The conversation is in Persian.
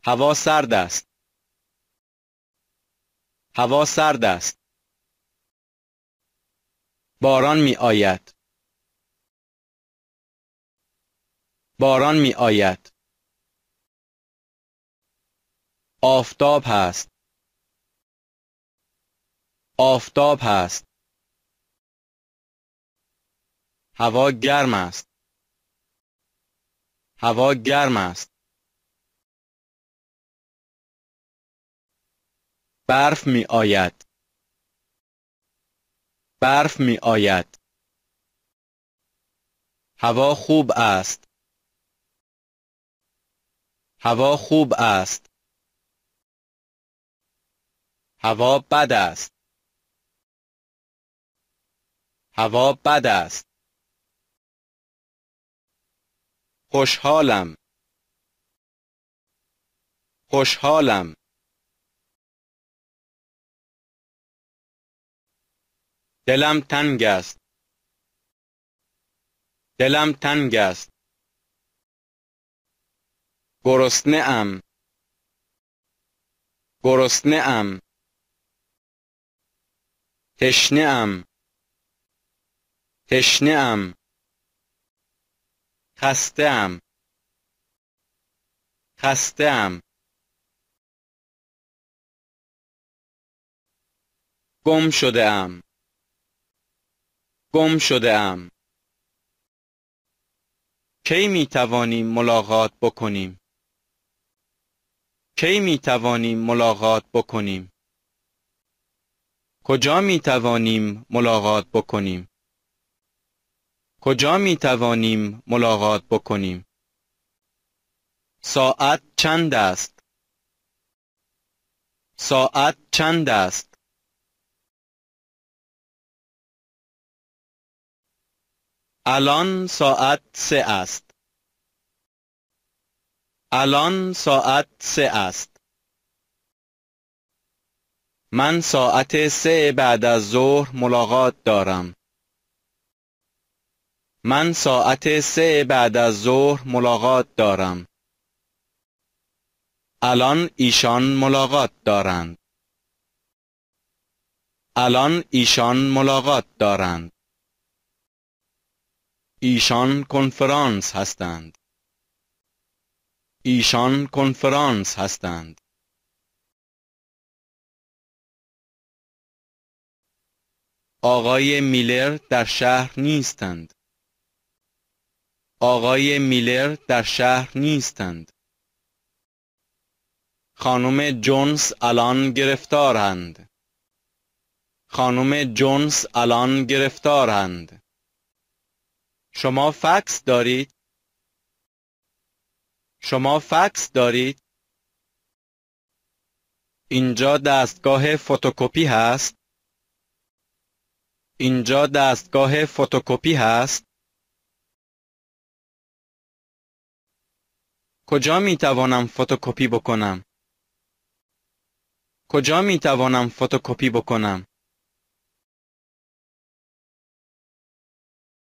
هوا سرد است. هوا سرد است. باران می آید. باران می آید. آفتاب هست. آفتاب هست. هوا گرم است. هوا گرم است. برف می آید. برف می آید. هوا خوب است. هوا خوب است. هوا بد است. هوا بد است. خوشحالم. خوشحالم. دلم تنگ است. دلم تنگ است. گرسنه ام. گرسنه ام. تشنه ام. تشنه ام. خسته ام. خسته ام. گم شده ام. گم شده ام. کی می توانیم ملاقات بکنیم؟ کی می توانیم ملاقات بکنیم؟ کجا می توانیم ملاقات بکنیم؟ کجا می توانیم ملاقات بکنیم؟ ساعت چند است؟ ساعت چند است؟ الان ساعت 3 است. الان ساعت 3 است. من ساعت 3 بعد از ظهر ملاقات دارم. من ساعت 3 بعد از ظهر ملاقات دارم. الان ایشان ملاقات دارند. الان ایشان ملاقات دارند. ایشان کنفرانس هستند. ایشان کنفرانس هستند. آقای میلر در شهر نیستند. آقای میلر در شهر نیستند. خانم جونز الان گرفتارند. خانم جونز الان گرفتارند. شما فکس دارید؟ شما فکس دارید؟ اینجا دستگاه فتوکپی هست؟ اینجا دستگاه فتوکپی هست؟ کجا می توانم فتوکپی بکنم؟ کجا می توانم فتوکپی بکنم؟